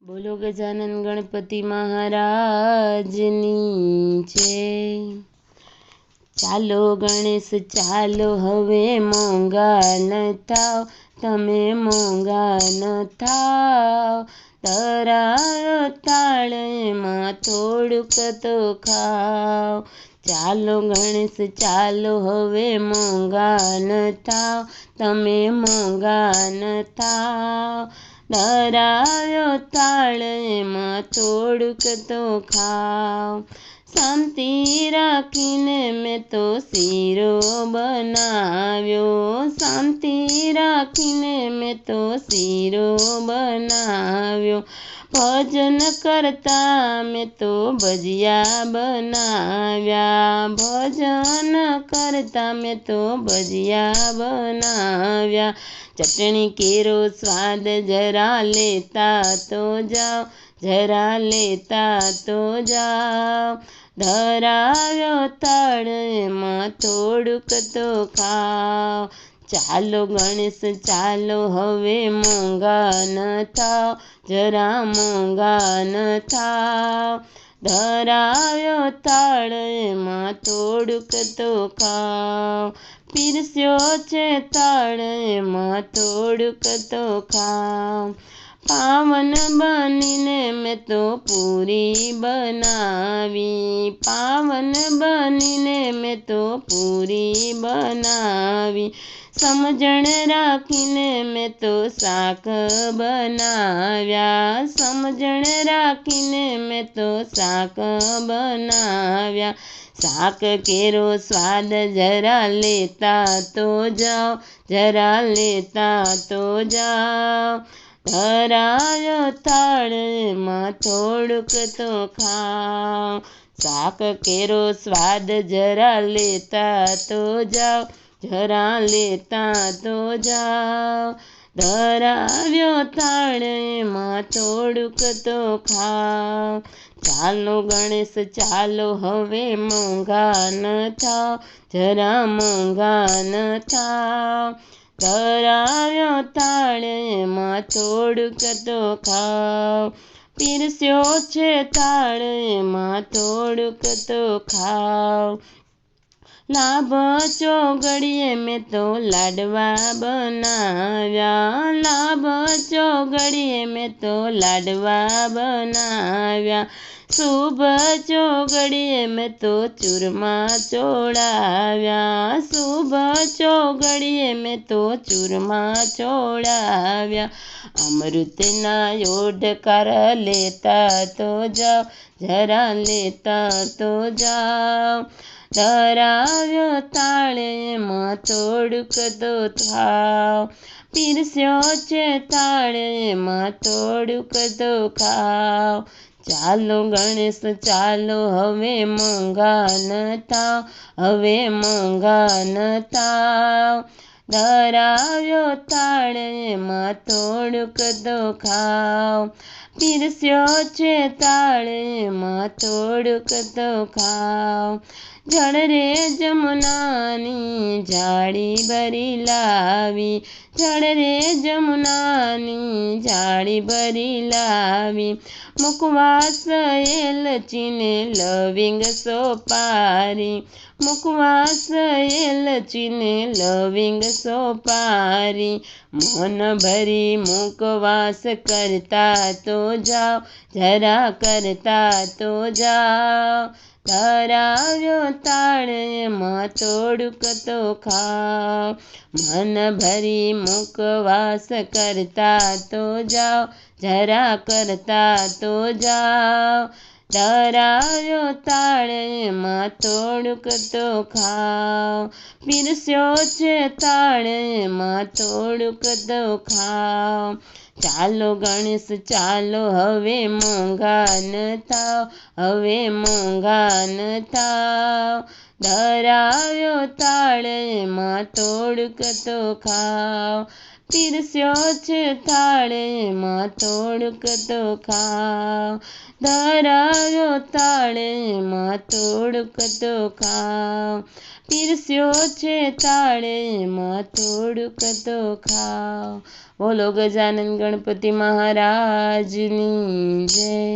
બોલો ગજાનન ગણપતિ મહારાજની જય। ચાલો ગણેશ ચાલો હવે મોંઘા ન થાવ, તમે મોંઘા ન થાવ। ધરાયો થાળીમાં થોડુંક તો ખાવ। ચાલો ગણેશ ચાલો હવે મોંઘા ન થાવ, તમે મોંઘા ન થાવ। ધરાયો થાળીમાં થોડુંક તો ખાવ। શાંતિ રાખીને મેં તો શીરો બનાવ્યો, શાંતિ રાખીને મેં તો શીરો બનાવ્યો। ભજન કરતા મેં તો ભજીયા બનાવ્યા, ભજન કરતા મેં તો ભજીયા બનાવ્યા। ચટણી કેરો સ્વાદ જરા લેતા તો જાઓ, જરા લેતા તો જાઓ। ધરાયો થાળીમાં થોડુંક તો ખાવ। ચાલો ગણેશ ચાલો હવે મોંઘા ન થાવ, જરા મોંઘા ન થાવ। ધરાયો થાળીમાં થોડુંક તો ખાવ। પીરસ્યો છે થાળીમાં થોડુંક તો ખાવ। પાવન બનીને મેં તો પૂરી બનાવી, પાવન બનીને મેં તો પૂરી બનાવી। સમજણ રાખીને મેં તો શાક બનાવ્યા, સમજણ રાખીને મેં તો શાક બનાવ્યા। શાક કેરો સ્વાદ જરા લેતા તો જાઓ, જરા લેતા તો જાઓ। ધરાયો થાળીમાં થોડુંક તો ખાવ। શાક કેરો સ્વાદ જરા લેતા તો જાઓ, જરા લેતા તો જાઓ। ધરાવ્યો થાળીમાં થોડુંક તો ખાવ। ચાલો ગણેશ ચાલો હવે મોંઘા ન થાવ, જરા મોંઘા ન થાવ। ધરાવ્યો થાળીમાં થોડુંક તો ખાવ। પીરસ્યો છે થાળીમાં થોડુંક તો ખાવ। લાભ ચોઘડીએ મેં તો લાડવા બનાવ્યા, લાભ ચોઘડીએ મેં તો લાડવા બનાવ્યા। શુભ ચોઘડીએ મેં તો ચૂરમા ચોળાવ્યા, શુભ ચોઘડીએ મેં તો ચૂરમા ચોળાવ્યા। અમૃતના ઓઢકાર લેતા તો જાઓ, જરા લેતા તો જાઓ। ધરાવ્યો થાળીમાં થોડુંક તો ખાવ। પીરસ્યો છે થાળીમાં થોડુંક તો ખાવ। ચાલો ગણેશ ચાલો હવે મોંઘા ન થાવ, હવે મોંઘા ન થાવ। ધરાવ્યો થાળીમાં થોડુંક તો ખાવ। પીરસ્યો છે થાળીમાં થોડુંક તો ખાવ। જળ રે જમુનાની જાળી ભરી લાવી, જળ રે જમુનાની જાળી ભરી લાવી। મુખવાસ એલચીને લવિંગ સોપારી, મુખવાસ એલચીને લવિંગ સોપારી। મન ભરી મુખવાસ કરતા તો જાઓ, જરા કરતા તો જાઓ। ધરાવ્યો થાળીમાં થોડુંક તો ખાવ। મન ભરી મુખવાસ કરતા તો જાઓ, જરા કરતા તો જાઓ। ધરાવ્યો થાળીમાં થોડુંક તો ખાવ। પીરસ્યો છે થાળીમાં થોડુંક તો ખાવ। ચાલો ગણેશ ચાલો હવે મોંઘા ન થાવ, હવે મોંઘા ન થાવ। ધરાવ્યો થાળીમાં થોડુંક તો ખાવ। પીરસ્યો છે થાળીમાં થોડુંક તો ખાવ। ધરાવ્યો થાળીમાં થોડુંક તો ખાવ। પીરસ્યો છે થાળીમાં થોડુંક તો ખાઓ. બોલો ગજાનન ગણપતિ મહારાજની જય.